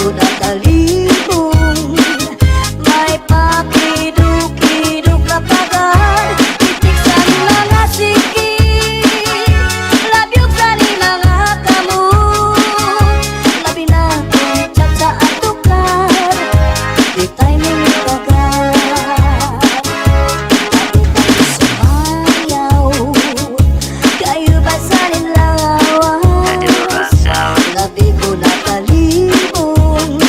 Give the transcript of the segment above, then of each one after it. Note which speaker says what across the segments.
Speaker 1: ko nakalibong. May pakiduk-iduk na pagan, titik sa mga sikit, labyog sa ni mga kamot. Labi na kung chat sa atukar, di tayo nangitagan. Labi tayo sumayaw, kayo ba sa nilawas? Labi ko nakalibong,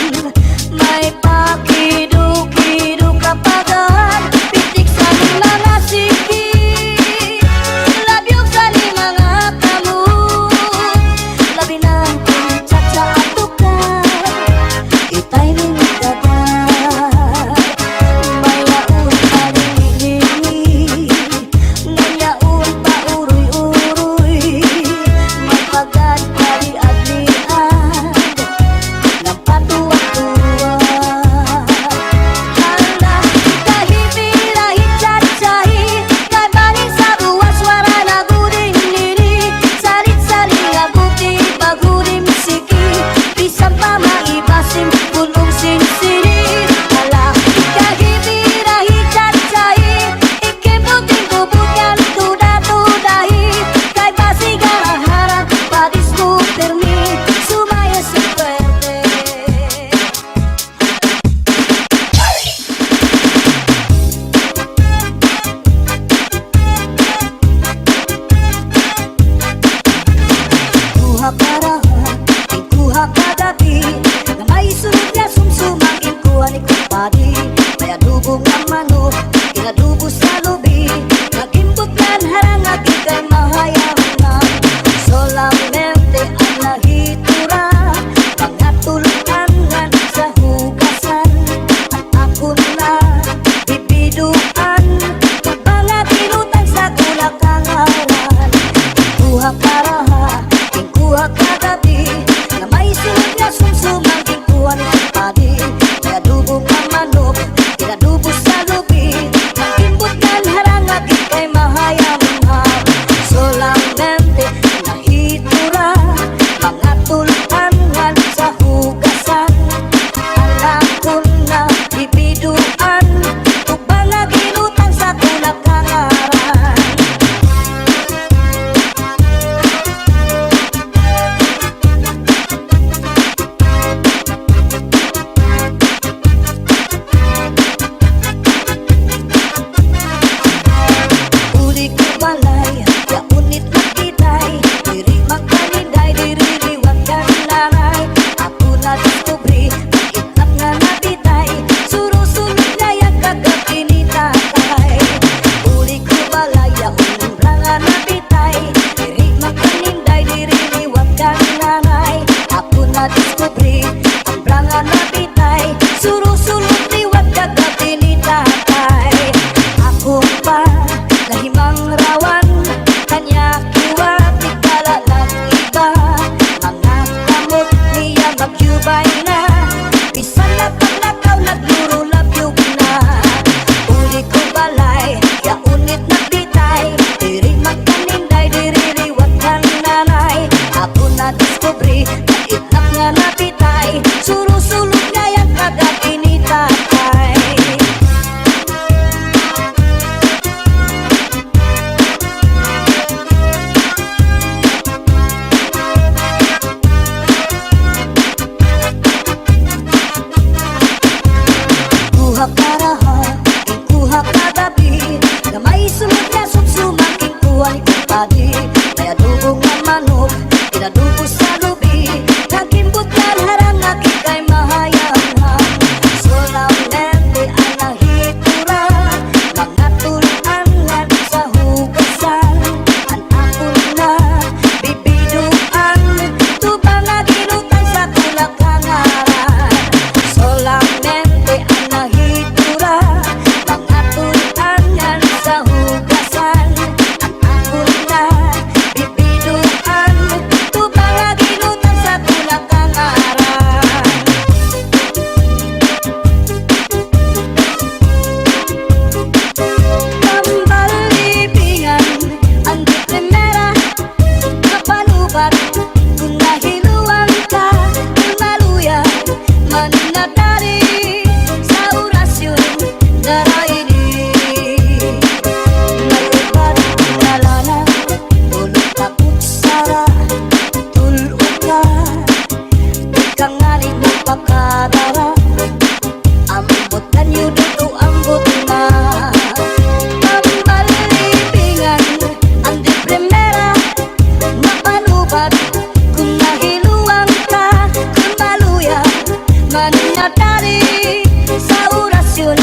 Speaker 1: matari sa orasyon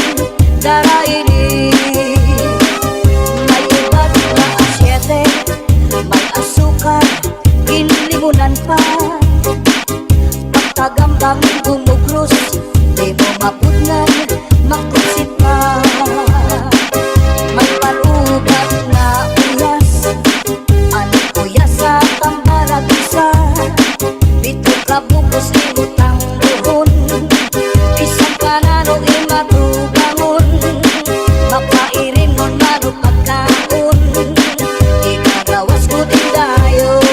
Speaker 1: daraini. May iba't na asyete, may asukar, inlimunan pa. Pagkagambangin gumugros, di mo mapudnan, makusit pa. May parugat na uyas, ano uyas sa tambarag isa. Dito ka bukos libutang buhon, isang kanano imatubangon. Mapairin mon mano pagkaon, ikagawas ko din dayon.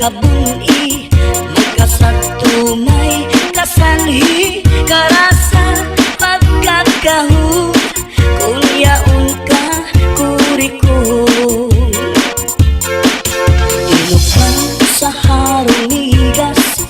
Speaker 2: kabuni magkasagto may kasanhi karasa pagkakahu kunyaon ka kuriko tinupan sa harong migas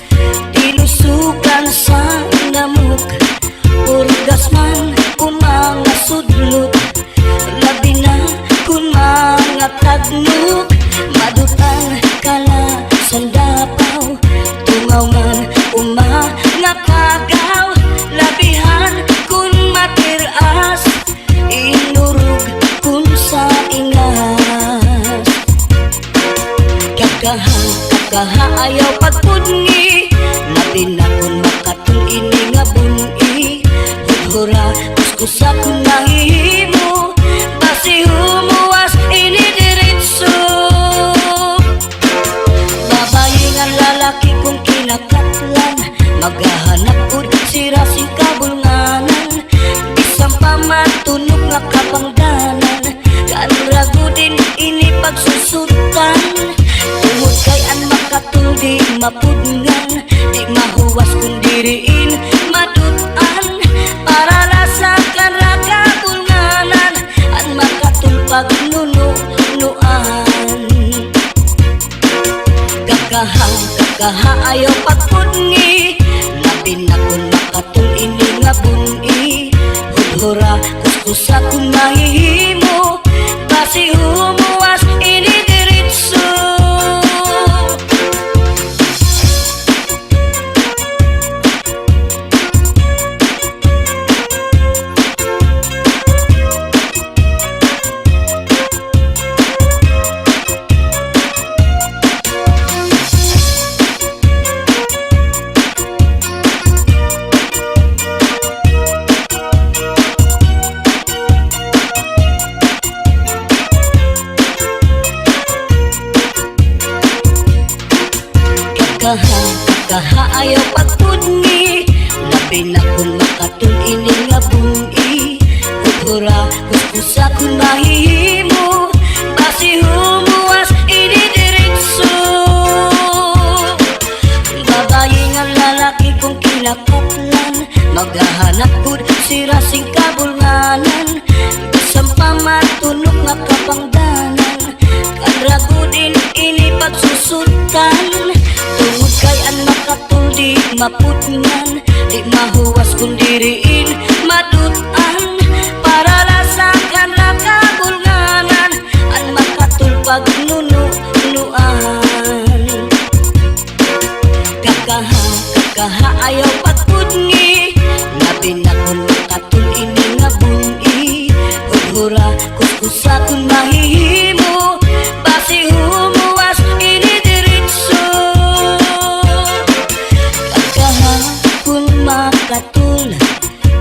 Speaker 2: man nga kagaw labihan kun matiras inurog kun sa ingas kakaha ayaw pagpudngi labi na kun makatul ini nga buni hura kuskusa kun mahihimo basi humuwas ini diritso babayi nga lalaki kung kinakatlan maghahanap ud sira sing kabulnganan bisang pamatunog nga kapangdanan kanrago din ini pagsusutan tungod kay an makatul di mapudngan di mahuwas kung diriin madutan para lasa kanra kabulnganan an makatul pagnunuan kakaha ayaw pagpudngi labi na kung makatul ini nga buni hudhura kuskusa kung mahihimo basi humuwas ini diritso kakaha ayaw pagpudngi labi na kung makatul ini nga buni hudhura kuskusa kung mahihimo basi humuwas ini diritso babayi nga lalaki kung kinakatlan maghahanap kud sira sing kabulnganan bisang pamatunog nga kapangdanan kanrago din ini pagsusutan tungod kay an makatul di mapudngan di mahuwas kung diriin madutan para lasakan na kabulnganan an makatul pagnunuan kakaha ayaw pagpudngi labi na kung makatul ini nga buni hudhura kuskusa kung mahihimo basi humuwas ini diritso kun makatul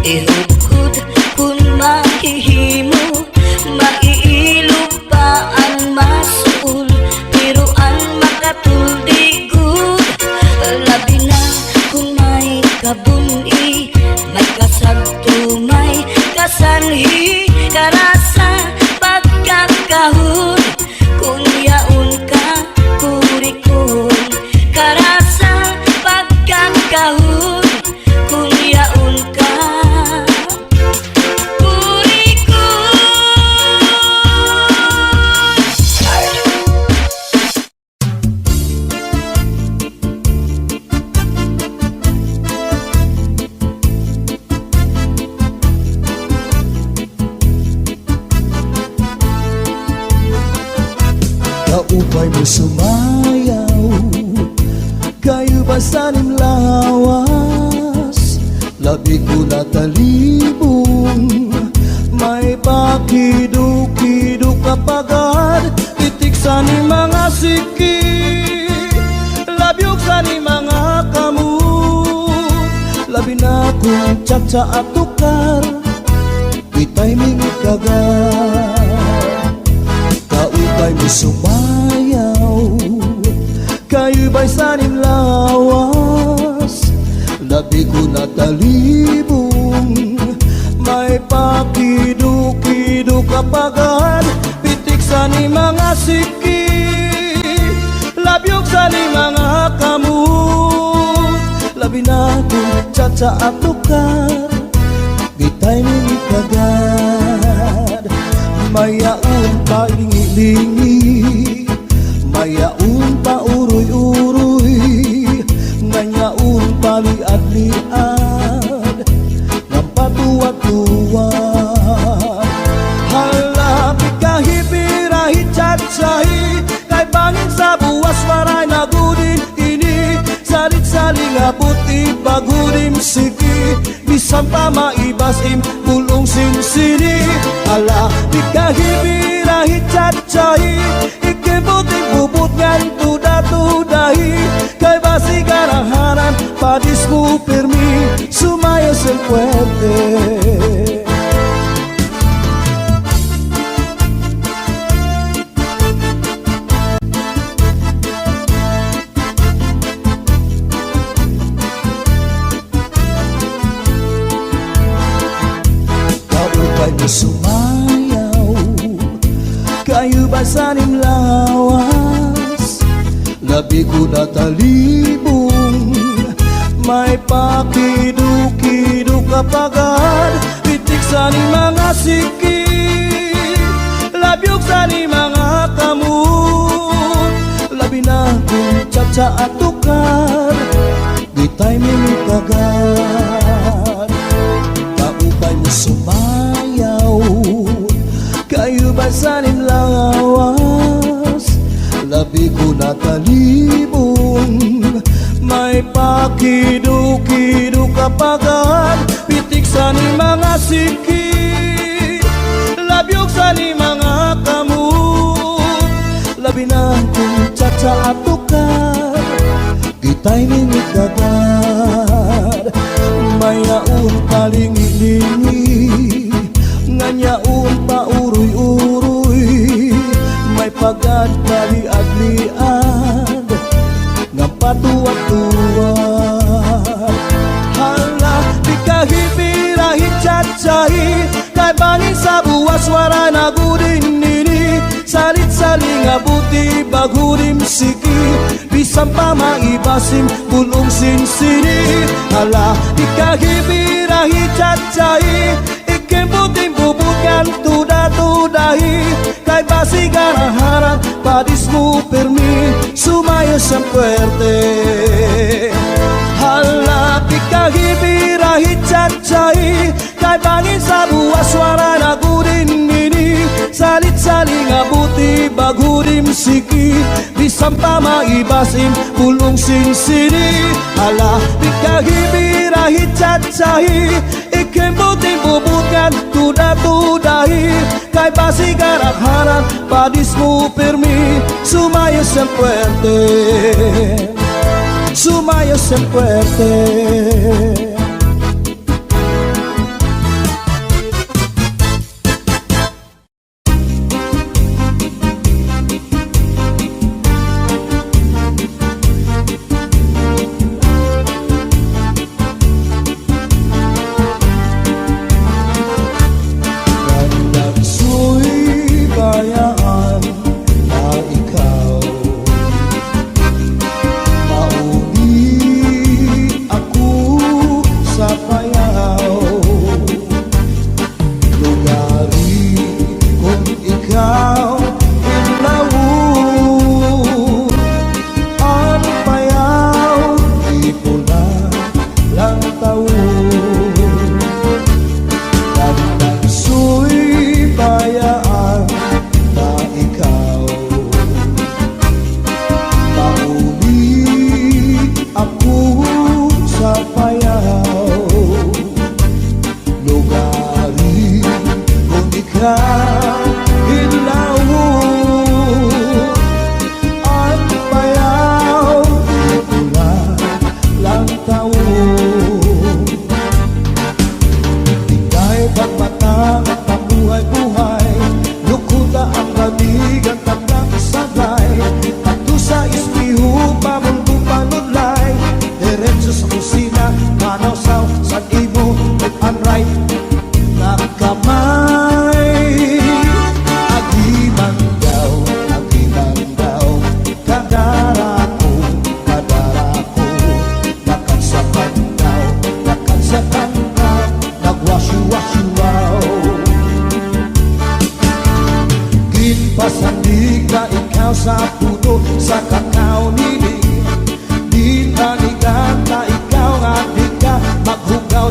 Speaker 2: ihudhud kun mahihimo maiilog pa ang masul pero ang makatul digud labi na kung may kabuni may kasagto may kasanhi karasa pagkakahon kung yaon ka kurikon karasa pagkakahon kung yaon ka kurikon.
Speaker 3: Kaupay mo sumayaw kayo ba sanim lawas labi ko natalibong may pakido-kido kapagad itik sa ni mga siki labyog sa ni mga kamot labi na kung tsa at tukar itay mingit kagad kaupay mo sumayaw kayo ba'y sanim lawas labi ko natalibong may pakido-kido kapagad pitik sa ni mga siki labyog sa ni mga kamot labi na kung tsa at tukar bitay ni kagad mayaon pa lingi-lingi mayaon pa uroy-uroy ngayaon pa liad-liad ng patuwad-tuwad halapit kahipirahit tsa-tsahi kay bangin sa buwas maray nagudin ini salit-salit saling abot ibagurim sige bisan pa maibasim bulong sinsini ala di kahibirahi cacai ikebuting bubut ngan tuda-tudahi kay basi garahanan padismu permi sumaya sen fuerte. Kayo sumayaw, kayo basanim lawas, labi ko na talibong, may pakidu-kidu kapagan, pitik sa ni mga siki, labyog sa ni mga kamut, labi na kung tsa at tukar, di tayo minikagan, kaupay mo sumayaw, kayo basanin lawas, labi ko na talibong, may pakidu-kidu kapagan, pitik sa ni mga siki, labyog sa ni mga kamut, labi na kung tsa at tukar, kita'y minikagan, may naun palingi-lingi, nganyaun pa uruy-uruy, may pagad paliad-liad, nga patuwat-tuwat. Hala, di kahibirahi cacai, kay bangin sa buwas wara na gudin nini, salit-saling abuti bagurim siki, bisan pa maibasim bulong sinsini. Hala, di kahibirahi cacai, ikembuting bubukan tuda-tudahi, kay basi garaharan padismu permi sumaya sen fuerte. Hala, di kahibirahi cacai, kay bangin sa buwas wara na gudin nini, salit-saling abuti bagurim siki, bisan pa maibasim bulong sinsini. Hala, di kahibirahi cacai, ikembuting bubukan tuda-tudahi, kay basi garaharan padismu permi sumaya sen fuerte, sumaya sen fuerte. sa puno sa kakao nini. Di tanigan na ikaw at di ka maghugaw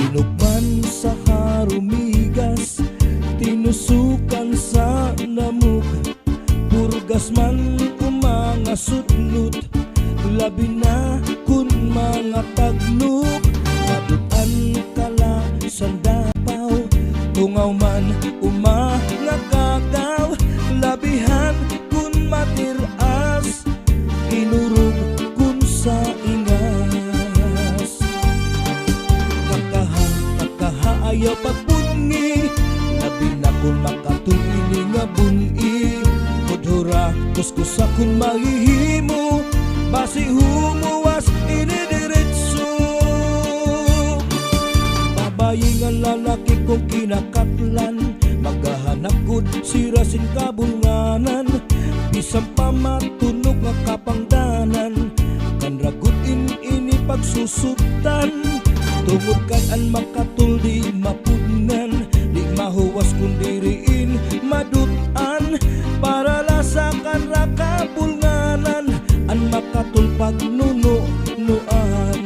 Speaker 3: Tinukman sa harumigas, tinusukan sa namog, purgas man o mga sudlot, labi na kun mga taglok. Madutan kala sa dapaw, tungaw man o mga kagaw, labihan kun matiras, inurog kun sa ingas. Kakaha ayaw pagpungi, labi na kun makatulini nga buni. Kudhura kuskusa kun mahihimo, basi humuwas inidiretso. Babayi nga lalaki kong kinakatlan, maghahanap kud sirasin kabulnganan, bisang pamatunog nga kapangdanan, kanragut ini pagsusutan. Tungod kan an makatul di mapudnan, di mahuwas kundiriin madutan, para lasakan rakabulnganan, an makatul pagnuno-nuan.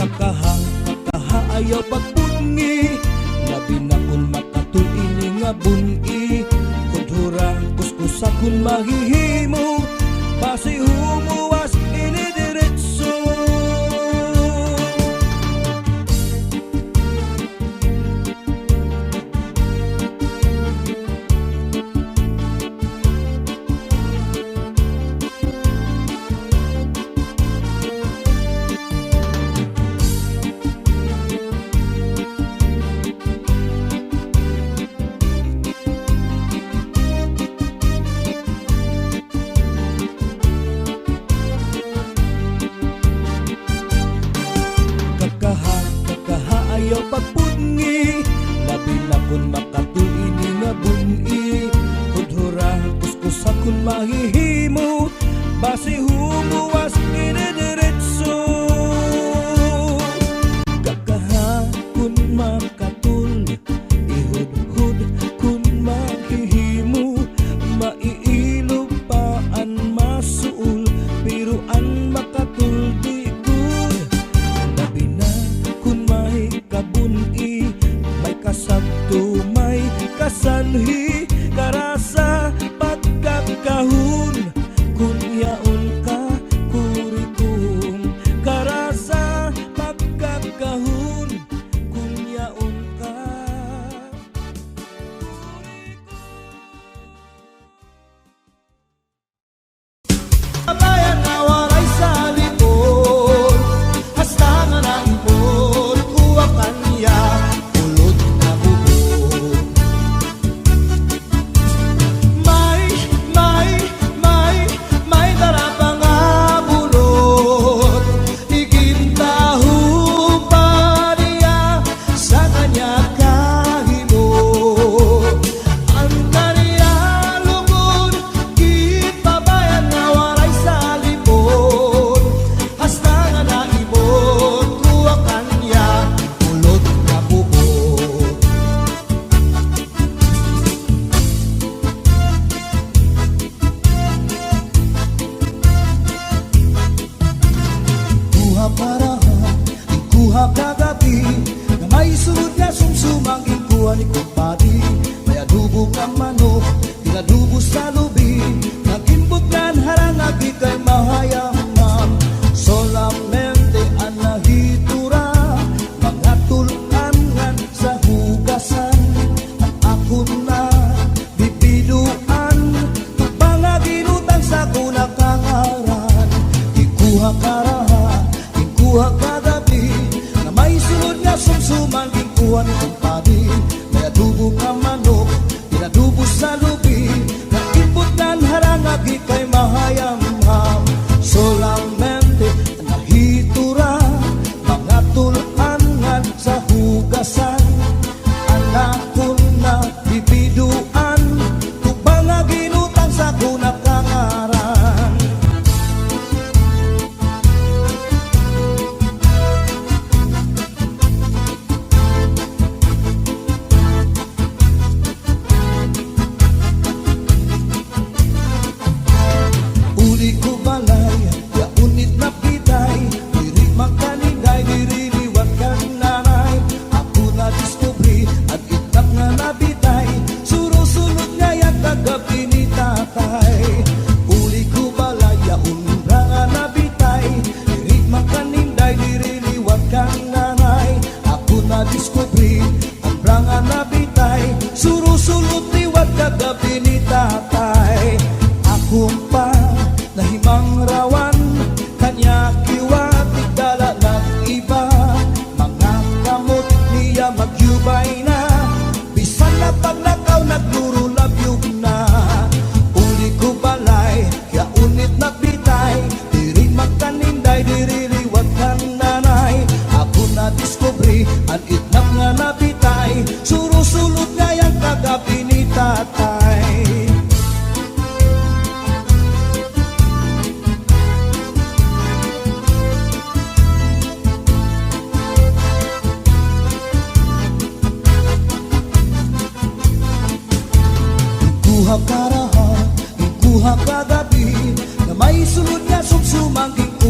Speaker 3: Kakaha ayaw pagpungi, labi na kun makatul ini nga buni. Kudhura kuskusa kun mahihimo, basi humuwas ini diretso. Kakaha ayaw pagpungi, labi na kun makatulini nga buni. Kudhura kuskusa kun mahihimo, basi humuwas inidiretso. Kakaha kun makatul, ihud-hud kun mahihimo, maiilo paan masuul, piruan makatul di good. Labi na kun may kabuni, may kasabto, may kasanhi, karasa pagkakahun, kun yaon ka kurikum. Karasa pagkakahun, kun yaon ka bayan nga walay sa lipon, hasta nga naipon, kuha kanya, ulod na bubog. May darapa nga bulot, igintahu pa niya sa kanya kahimo. Ang kanya lungod, gipabayan nga walay sa lipon, hasta nga naibon, kuha kanya, ulod na bubog. Kuha parahan, kuha kagabi, na may sunod na sumsumang ikuha ni kumpadi. May adubo nga manok, tinadubo sa lubi, nagimbutlan harangagi kay mahayamam. Solamente ang nahitura, mga tulangan sa hugasan, at ako na bibiduan, tupanga ginutang sa kunakangaran. Ikuha karaha, ikuha kagabi, na may sunod nga sumsuman, ikuha ni kumpadi. May adubo nga manok, tinadubo sa lubi, nagimbutlan harangagi kay mahayamham. Solamente ang nahitura, mga tulangan sa hugasan, anak ko na bibiduan, tupanga ginutang sa kunakangaran.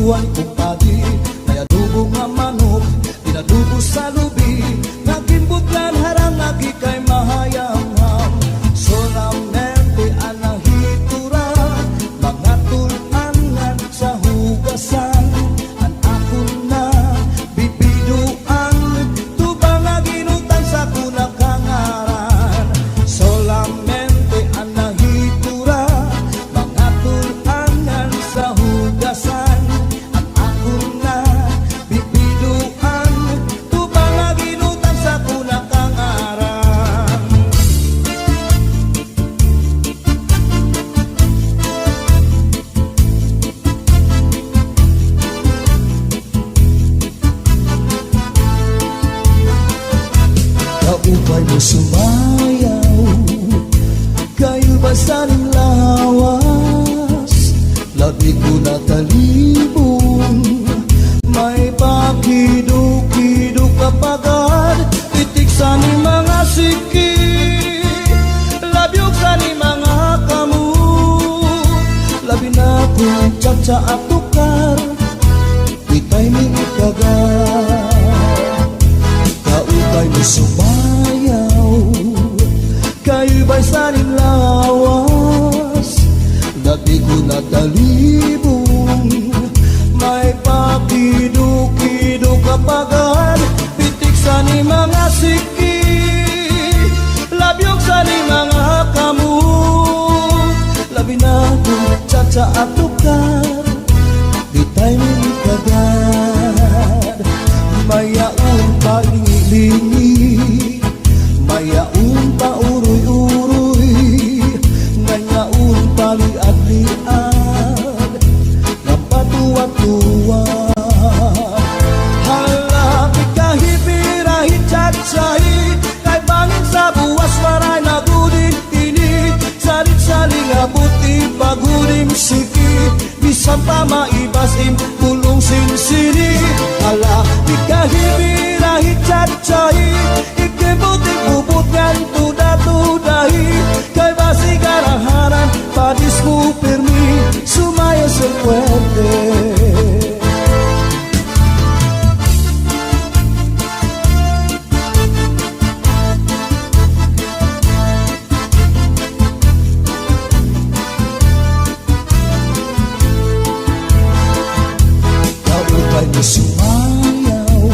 Speaker 3: kuha ni kumpadi. May adobo nga manok, dinadubo sa lubi. Nagimbutlan harang lagi kay mahayam-ham. Solamente anang hitura, mga tulangan sa hugasan. Ang ako na bibiduan, tubang nga ginutan sa kunakangaran. Solamente anang hitura, mga tulangan sa hugasan. Ang ako na bibiduan, tubang nga ginutan sa kunakangaran. Kaupay mo sumayaw, kayo ba saling lawas? Labi ko na talibong, may pakido-kido kapagad. Itik sa ni mga siki, labyog sa ni mga kamu. Labi na kong tsa at tukar, itay mi ikagat. Kaupay mo sumayaw, kayo ba'y saling lawas? Labi ko na talibong, may pakido-kido kapagad. Pitik sa ni mga siki, labyog sa ni mga kamu. Labi na kong tsa at tukar, itay mi ikagat. Mayaon pa lingi-lingi, mayaon pa uroy-uroy, ngayaon pa liad-liad, napatuwa-tuwa. Halapit kahipirahit chat-sahi, kay bangin sa buwas maray na gudin ini. Salit-saling abuti pagudim siki, bisan pa maibasim pulong sinsini. Halapit kahipirahit chat-sahi, ikibuting bubut ngan tuda-tudahi, kay basi garaharan padis mo permi, sumaya sa puwede. Kaupay mo sumayaw,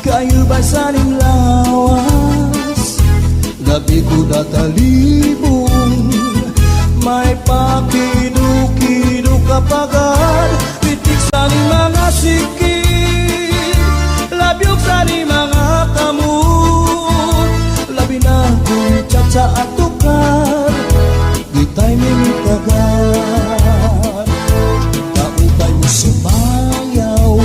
Speaker 3: kayo ba saling lawas? Labi ko na talibong, may pakido-kido kapagad. Pitik sa ni mga siki, labyog sa ni mga kamu. Labi na kong tsa at tukar, itay mi ikagat. Kaupay mo sumayaw,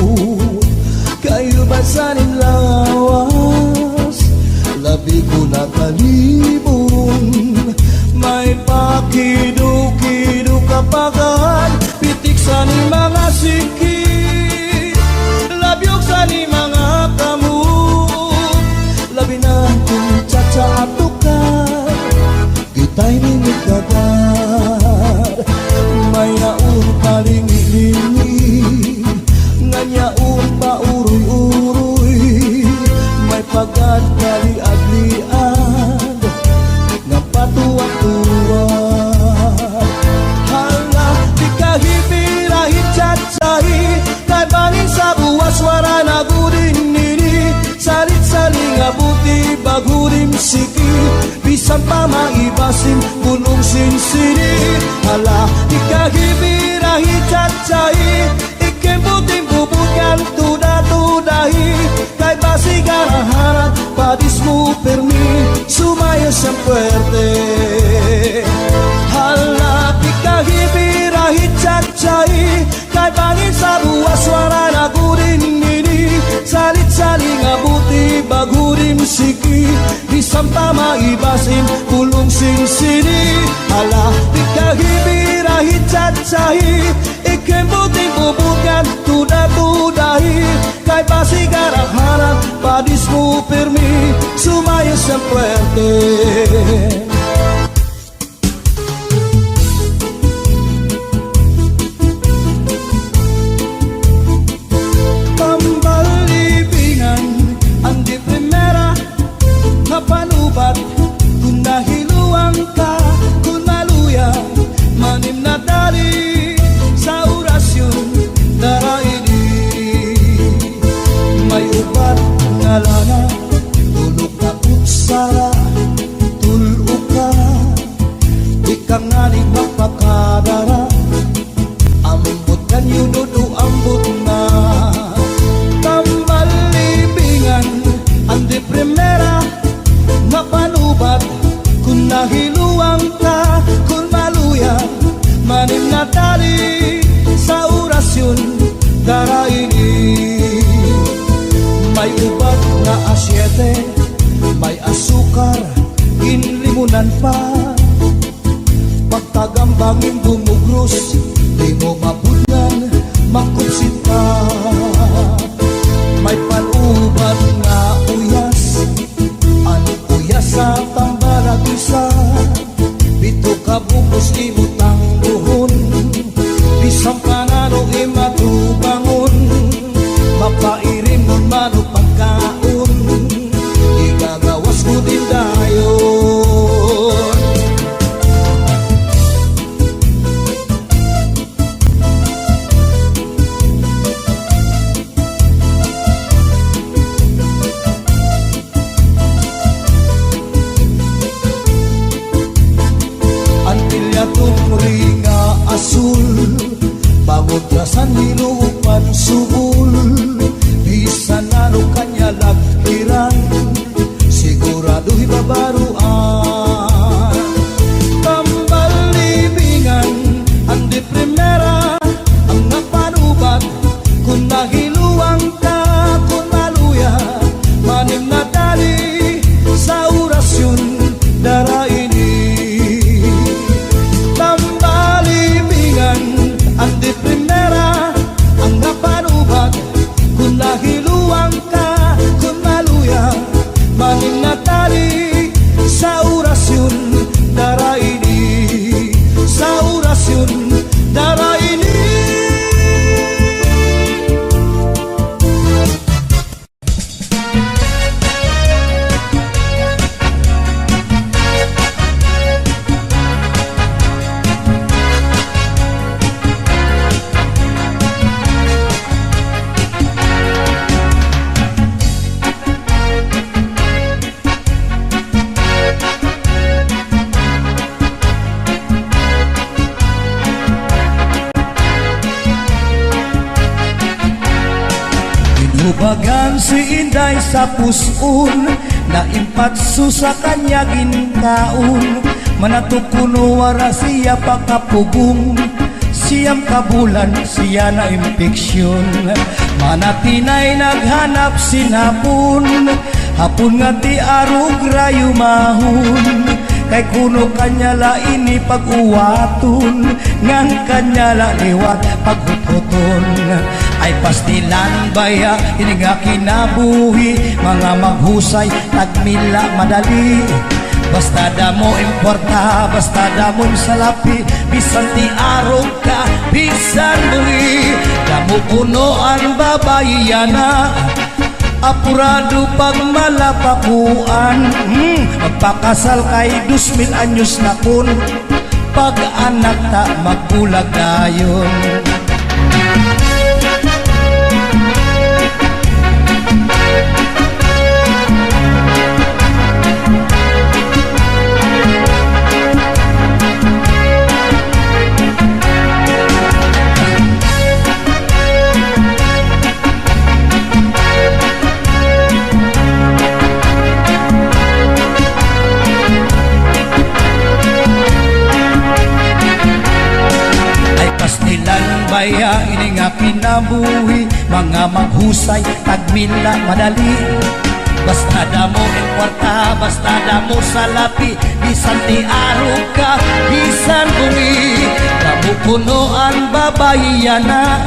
Speaker 3: kayo ba saling lawas? Labi ko na talibong, may pakido-kido kapagad. Pitik sa ni mga siki, labyog sa ni mga kamu. Labi na kong tsa at tukar, itay mi ikagat. May naun palingi-lingi, nganyaun pa uroy-uroy, may pagad kaliad-liad, napatuwa-tuwa. Hala, di kahipirahit chat-sahi, kay bangin sa buwas wara na gudin nini. Salit-saling abuti bagudim siki, bisan pa maibasim pulong sinsini. Hala, di kahipirahit chat-sahi, ikimbuting bubutkan tuda-tudahi, kay basi garaharan padis mo permi, sumaya sa puwerte. Halap ikahibirahit chat-sahi, kay bangin sa buwas wara na gudin nini. Salit-saling abuti bagudim siki, bisan pa maibasim pulong sinsini. Halap ikahibirahit chat-sahi, ikimbuting bubutkan tuda-tudahi, kay basi garaharan padis mo permi, sumaya sa puwerte. may ubat na asyete, may asukar, inlimunan pa. Pagtagambangin bumugros, di mo mabudlan, makutsit pa. May panubat nga uyas, ang uyas sa tambalag isa. Bito ka bukos imutang buhon, bisang panano imatubangon. Mapairim nun mano pagkaon, igagawas ko din dayon. Antilya tumringa asul, pangutrasan hinuupan subul. Bisan ano kanya lagkiran, sigurado'y babaruan. Tambal libingan, ang di primera, ang napanubat. Kung nahiluang ka, kung maluya, manim na tali sa orasyon daraini. Tambal libingan, ang di primera, ang napanubat. Kung nahiluang ka, kung maluya, maning natali sa orasyon daraini, sa orasyon daraini. Hubagan si Inday sa puson, naimpatso sa kanya ginkaon. Manatukuno wara siya pakapugong, siyam kabulan siya na impeksyon. Manatinay naghanap sinapon, hapon nga di arog rayo mahon. Kay kuno kanya laini pag-uwaton, ngang kanya la liwat paghutoton. Ay pastilan baya, ini nga kinabuhi, mga maghusay, tagmila madali. Basta damo importa, basta damo salapi, bisan ti arog ka, bisan buri. Damo kuno ang babayana, apurado pag malapakuan. Magpakasal kay 2,000 anyos na kun, pag anak ta magbulag dayon. Baya ini nga kinabuhi, mga maghusay, tagmila madali. Basta damo importa, basta damo salapi, bisan ti arog ka, bisan bumi. Damo kuno ang babayana,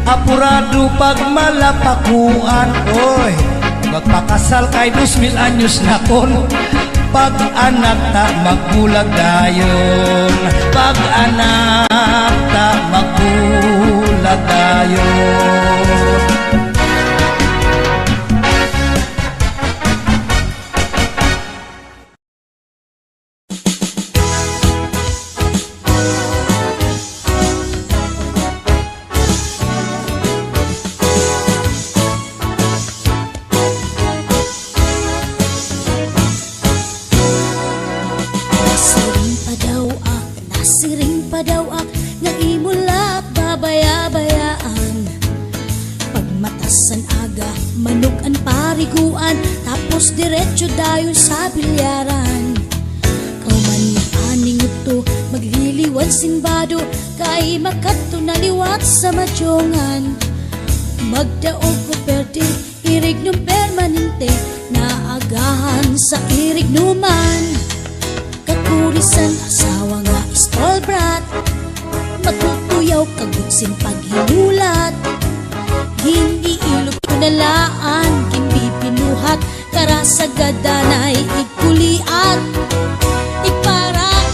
Speaker 3: apurado pag malapakuan. Oy, magpakasal kay 2,000 anyos na kon, pag anak ta magbulag dayon, pag anak ta magbulag dayon.
Speaker 1: Nasiring pa daw ak nga imulak babaya-bayaan. Pagmatasan aga, manok ang pariguan, tapos diretso dayon sa bilyaran. Kauman aning ito, magliliwan simbado, kay makato naliwat sa madyongan. Magdaog ko perde, iri Maignom permanente na agahan sa irignuman. Kakurisan asawa nga istolbrat, matutuyaw kagutsin paghinulat. Hindi ilog kunalaan, hindi pinuhat, karasagadaan ay ikuliat. Iparak,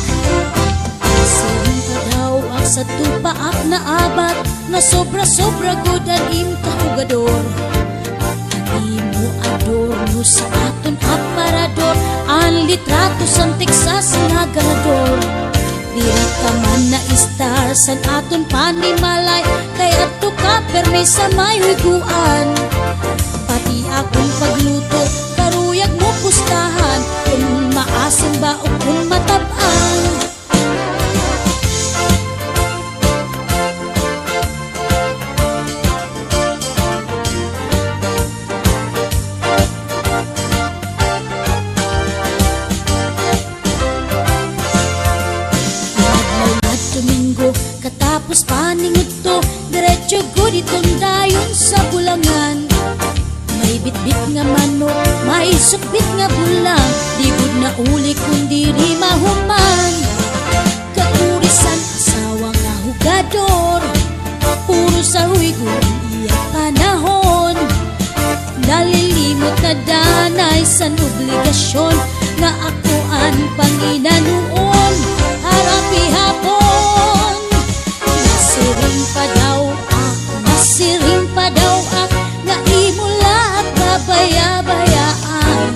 Speaker 1: siring ka daw ang sa tupaak na abat, na sobra-sobra godan im kahugador. Ani mo adorno sa aton aparador, ang litrato sang Texas nga ganador. Diri ka man na star san aton panimalay, kay adto ka perme sa may huguan. Pati akong pagluto, karuyag mo pustahan, kung maasim ba o kung matabang. Domingo, katapos paningot to, diretso go ditong dayon sa bulangan. May bitbit nga manok, may sukbit nga bulang, di gud na uli kundi di mahuman. Kaurisan asawa nga hugador, puro sa huigon iya panahon. Nalilimot na danay san obligasyon, nga akoan Panginoon harapi hapon. Nasiring pa daw ak, nasiring pa daw ak, nga imula at babaya-bayaan.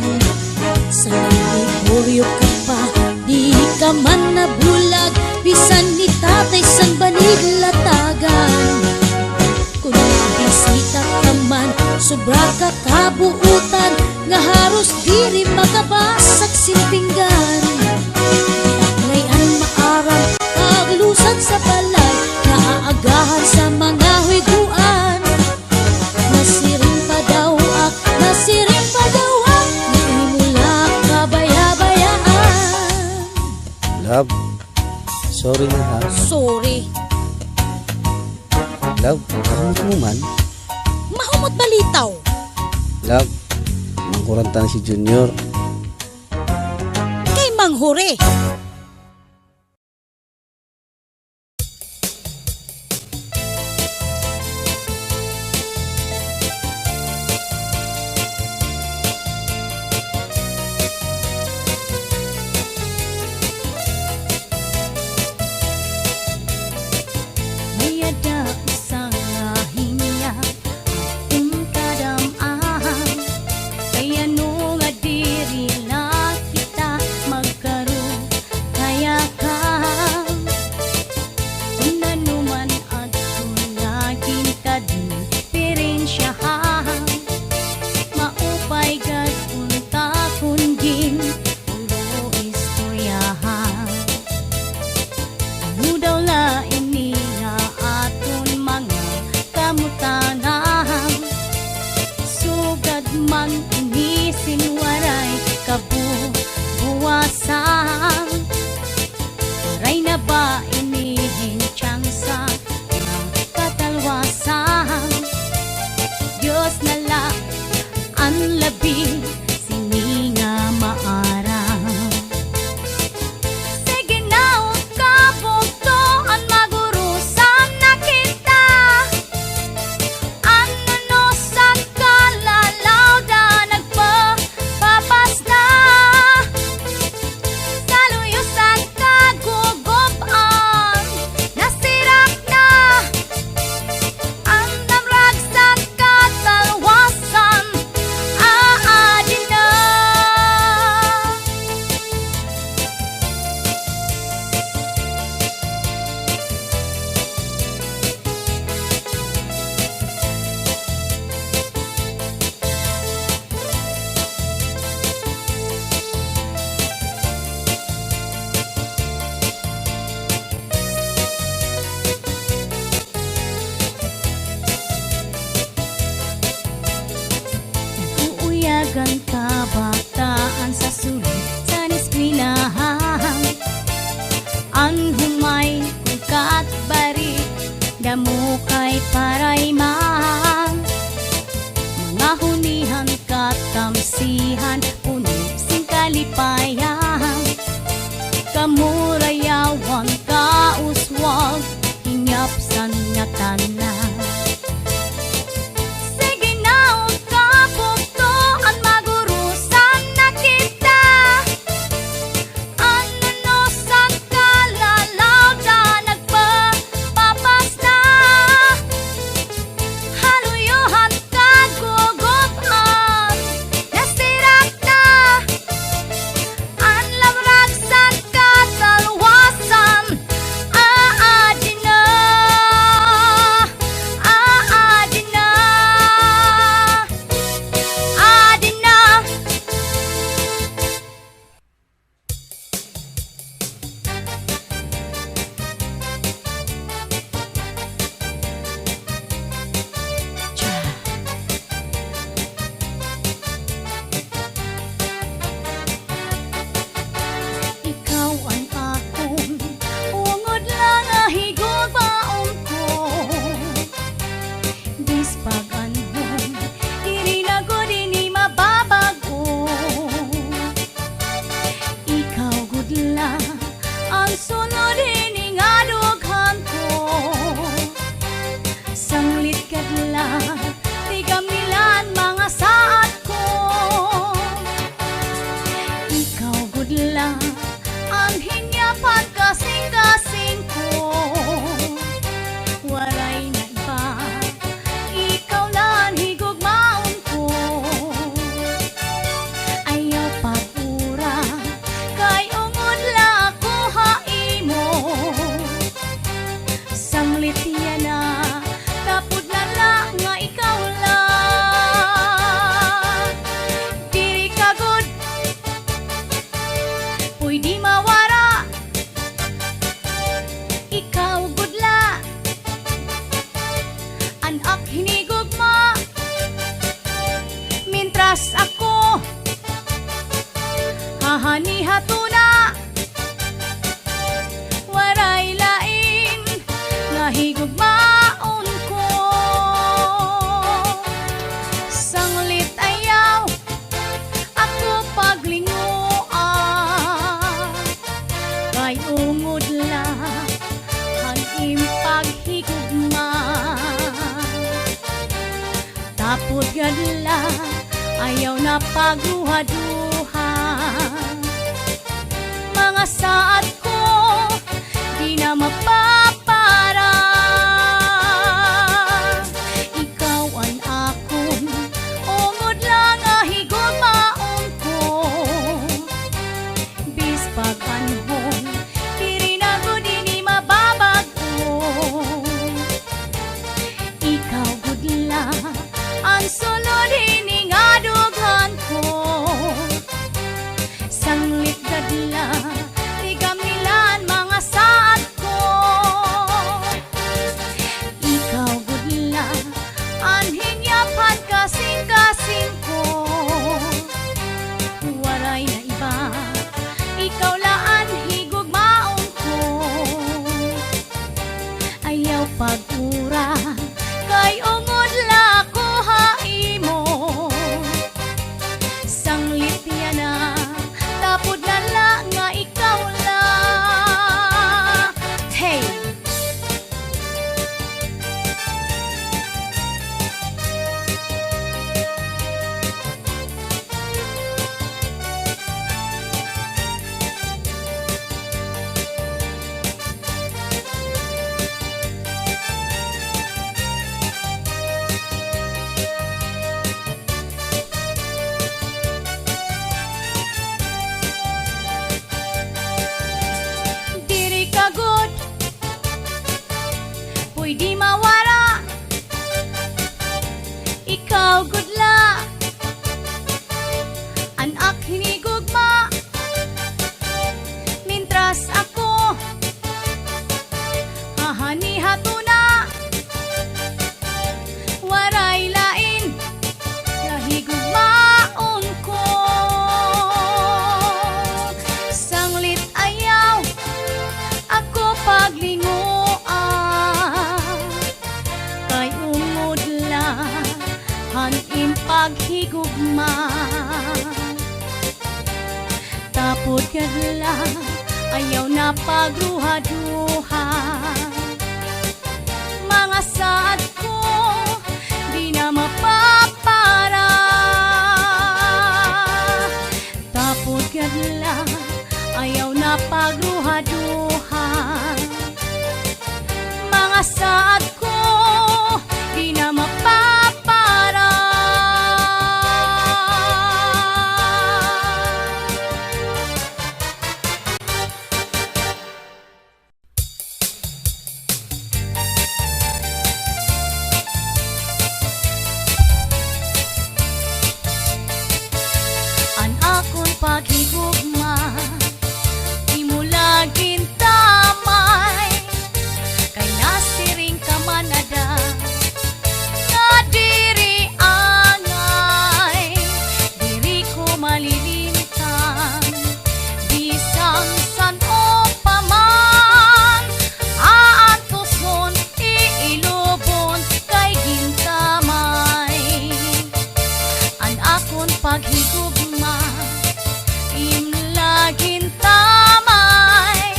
Speaker 1: Sa nagihoryo ka pa, di ka man nabulag, bisan ni tatay sang banig latagan. Kung nabisita ka man, sobra ka kabuutan, nga haros diri makabasag simpinggan. Diaklayan maaram, kaglusan sa balay, naaagahan sa mga huiguan. Nasiring pa daw ak, nasiring pa daw ak, naimula kabaya-bayaan.
Speaker 4: Love, sorry na ha.
Speaker 1: Sorry.
Speaker 4: Love, kamot mo man.
Speaker 1: Mahumot balitaw.
Speaker 4: Love, mangkuranta na si Junior.
Speaker 1: Kay Manghure. May ada isang lahinya akong kadam-ahang, kaya nung adiri na kita magkaroon kaya ka. Kung nanuman at kung naging kadipirensyahan, maupay gad punta kundin puro istoryahan. Ano daw lain niya aton mga kamutanan, sugad man inisin waray kabubuwasan. Waray na ba inihin tiyangsa na katalwasan? Diyos na lang ang labi, sini nga maarang. Sige na o kabugtoan, magurusan na kita. Ano no sa kalalaw da nagpapapas na, saluyusan kagugupan, nasirak na ang damrag sa katalwasan. Aadin na. Uuyagan kabataan sa sulit sa eskwelahan, ang humay kung katbari, damo kay paray man. Mga anihan katamsihan, puno sing kalipayan. Kamurayawan kauswag, inyapsan nga tanan. Sige na og kabuktoan, magurusan na kita. Ano no sa kalalaw ka nagpapapasta. Haluyuhan kagugupan, nasirak na. Ang lamrag sa katalwasan, aadi na. Aadi na. Aadi na. Ikaw ang akong ungod lang ahigog baon ko. Dispaganhon, diri na ko dini mababago. Ikaw gudla ang sunod ini nga dughan ko. Sanglit kadla, tigamilan mga saat ko. Ikaw gudla ang hinyapan kasing-kasing ko. Waray na iba, ikaw lang higugmaon ko. Ayaw pag-ura, kay ungod la ako haimo. Sanglit yan na, tapod na lang nga ikaw lang. Diri ka good, pwede mawara. Ikaw gudla, anak hinigugma. Mintras ako hahani-hatuna. Waray lain nga higugmaon ko. Sanglit ayaw ako paglinguan, kay ungod lang ang impaghigugma. Tapod gadla, ayaw na pagduha-duha. Mga saat ko, di na mapapara. Ikaw ang akong ungod lang ahigugmaon ko. Bispag anhon, diri na ko dini mababago. Ikaw gudla ang sulod ini nga dughan ko. Sanglit gadla, tigamilan mga saat ko. paghigugma. Tapod kadla ayaw na pagruha-duha. Mga saad ko di na mapapara. Tapod kadla ayaw na pagruha-duha. Mga saad ko di na mapapara. An akong paghigugma di mo laging tamay. Kay nasiring ka manada nga diri angay. Diri ko malilintang bisang san o paman. Aantuson iilubon kay gintamay. An akon paghigugma imlaging tamay.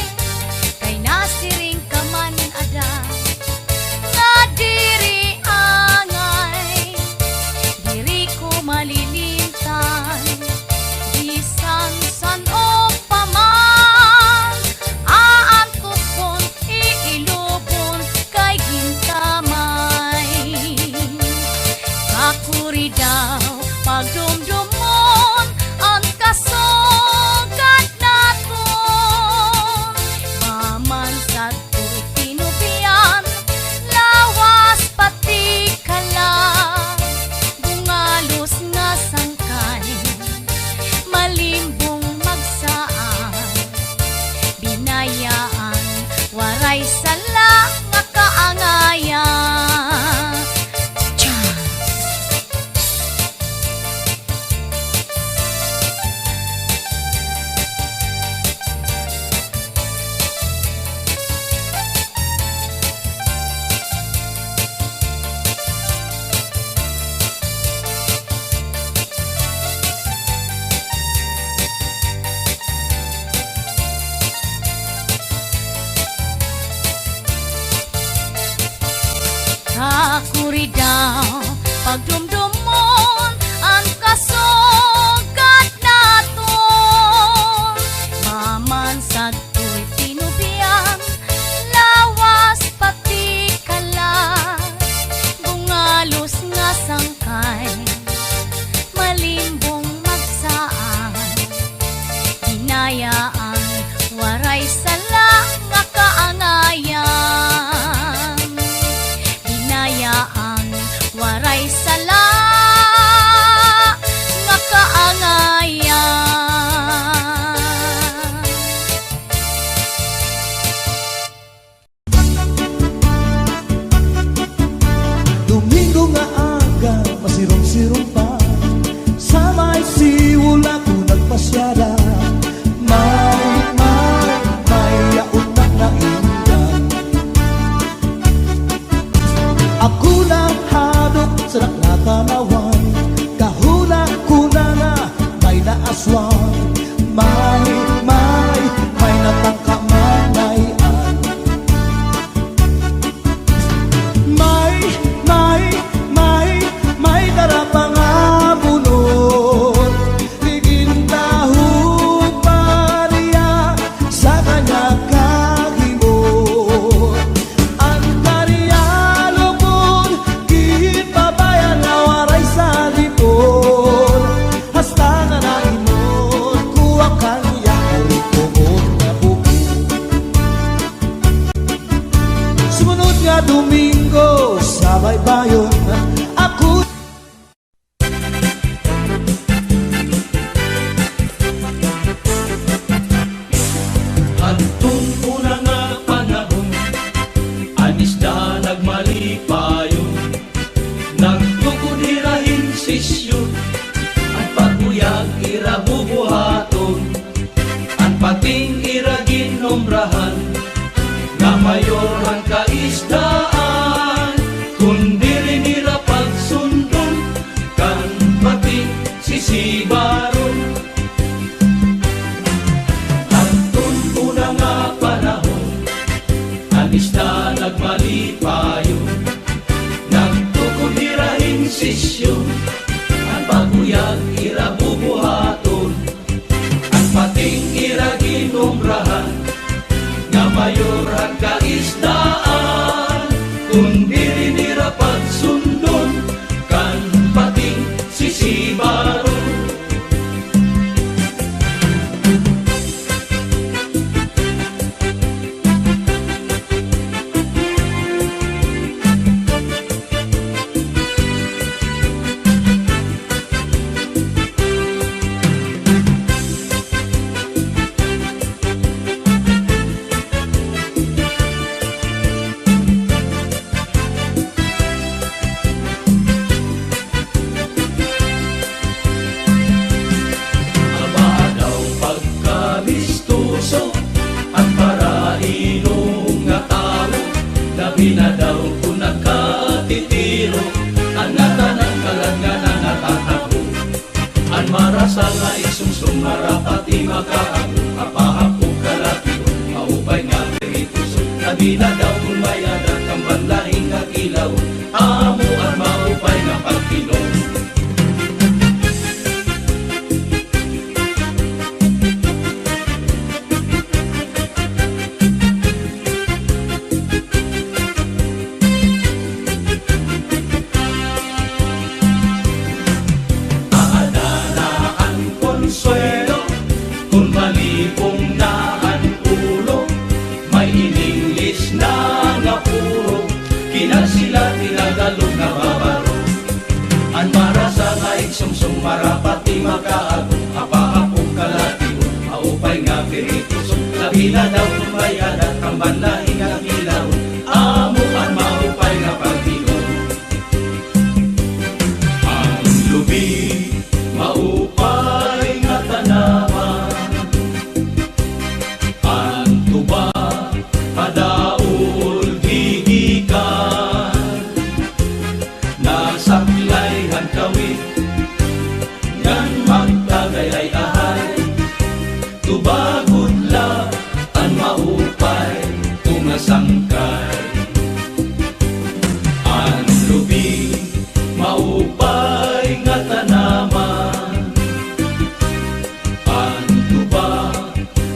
Speaker 1: Kay nasiring ka man ada nga diri angay. Diri ko malilintang bisang san o paman. Aantuson iilubon kay gintamay. Kakuri daw pagdumdumon ang kasugad naton. Maman sa tu'y tinubian, lawas pati kalang. Bungalos nga sangkay, malimbong magsaan. Binayaan, waray sala nga kaangayan. Kakuri daw pagdumdumon ang kasugad naton. Maman sa tu'y tinubian, lawas pati kalas. Bungalos nga sangkay, malimbong magsaan. Binayaan, waray sala nga kaangayan. Binayaan, waray sala nga kaangayan.
Speaker 3: Domingo nga aga, masirong-sirong pa. Sa may siwul ako nagpasyada. May yaot na naindan. Ako lang hadok sa nakatanawan. Kahula ko na nga may naaswang. May natangkamanayan. May darapang abunod. Igintahu pa niya sa kanya kahimod. Ang karyalo mo gipabayan na waray sa lipod. Hasta nga nainod kuha kanya alikomod na bukid. Sumunod nga Domingo sa baybayon ako.
Speaker 5: Hantong una nga panahon, anis na nagmalipayon. Nagtukod irahin sisyon, at paguyag ira bubuhaton. Ang pating ira ginombrahan, nga mayor ang kaisdaan. Kundi rin ira pagsundon, kan pating labi na daw kung nagkatitiro, ang natanang kalanganan natatapo. Ang marasal na isumsum marapati makaago, kapahapo kalaki, maupay nga perituso. Labi na daw kung mayadat kang banlahing kakilaw, amo ang maupay nga pagkinom. Konsuelo, kung malipong na ang ulo, may ininglis na nga puro, kinasila tinagalog na babaro. Ang marasa nga iksumsum marapati makaago, apa-apong kalatigo, maupay nga pirituso. Labi na daw kumayadat ang banlahing nga ilaw, amo ang maupay nga pagtigon. Ang lubi maupay nga tanaman, ang tuba padaol gigikan, nasaklayhan kawit ngan magtagayay-ahay, tubagod la ang maupay tumasangkay. Ang lubi maupay nga tanaman, ang tuba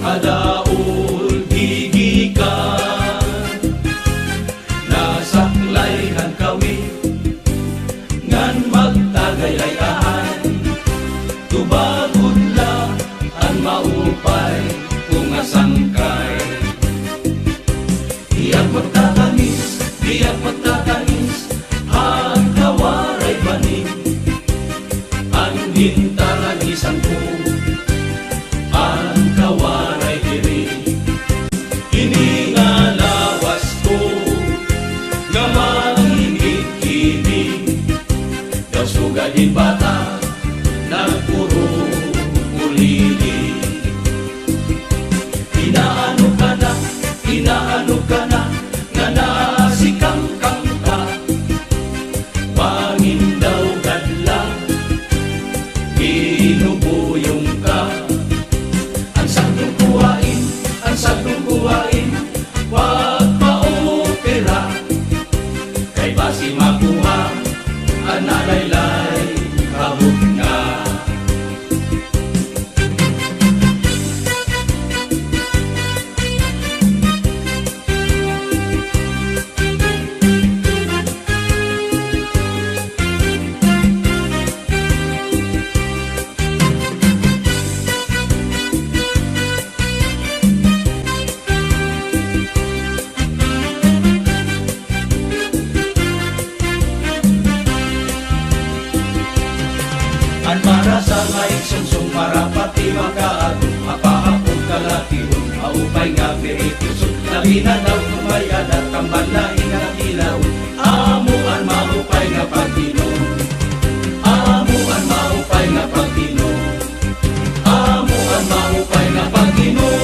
Speaker 5: adaol gigikan, nasaklayhan kawit ngan magtagayay-ahay, tubagod la ang maupay kung asangkay. Diyak magtatanis, diyak magtatanis, ang kawaray baning, ang hintaragisan ko, ang kawaray diri. Iningalawas ko, nga mangingit-kinig, daw sugadin bata, nagpuro ulili. Inaano ka na, nga nasikangkang ka, pangindaw gadla, inubuyong ka. Ang saktong kuwain, wag maopera, kay basi makuha, ang nalaylay, kabog nga. Ang marasa nga iksumsum marapati makaago, mapahapong kalatiw, maupay nga pirituso. Labi na daw kumayadat ang banlahing nga ilaw, amo ang maupay nga pagtinom, amo ang maupay nga pagtinom, amo ang maupay nga pagtinom.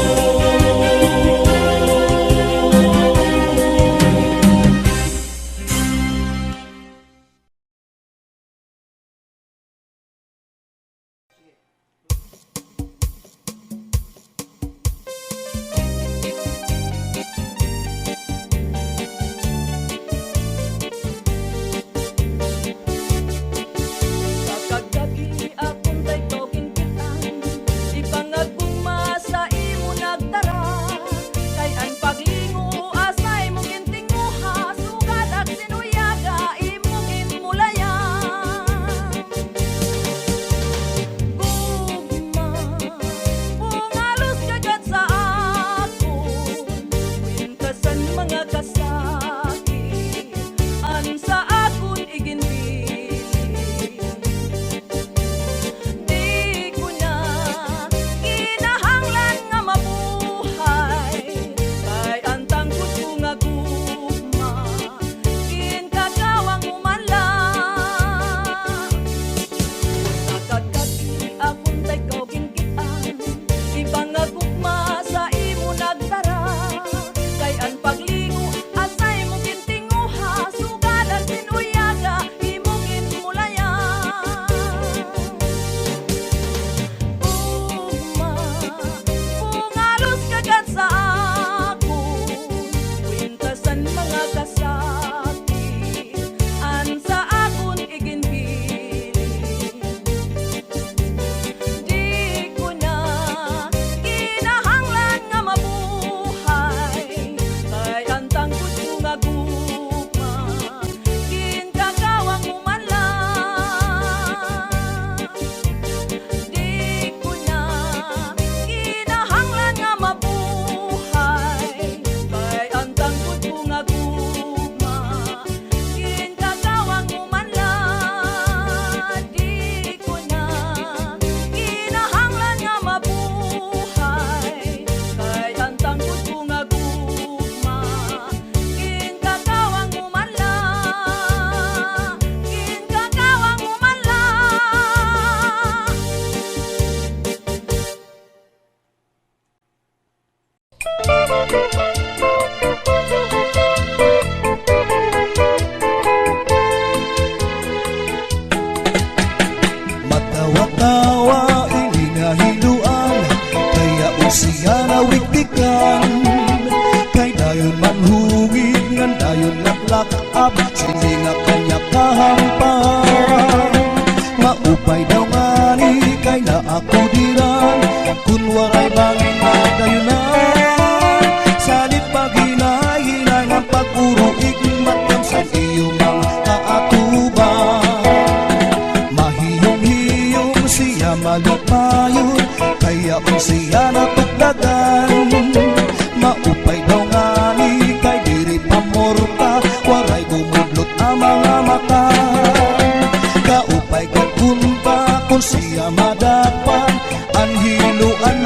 Speaker 3: Matawa-tawa ini nahiluan, kaya usiya nawiktikan. Kay dayon manhugid ngan dayon naglakap, sini nga kanya kahampan. Maupay daw ngani kay na ako diran, kun waray bangin na dayunan. Salit paghinay-hinay ng pag-uruig, matang sa iyong mga kaatuban. Mahiyong-hiyong siya malipayon, kaya kung siya natugdagan. Maupay daw ngani kay diri pamorta, waray gumudlot ang mga mata. Kaupay kay kunta kung siya madapan, ang hiluan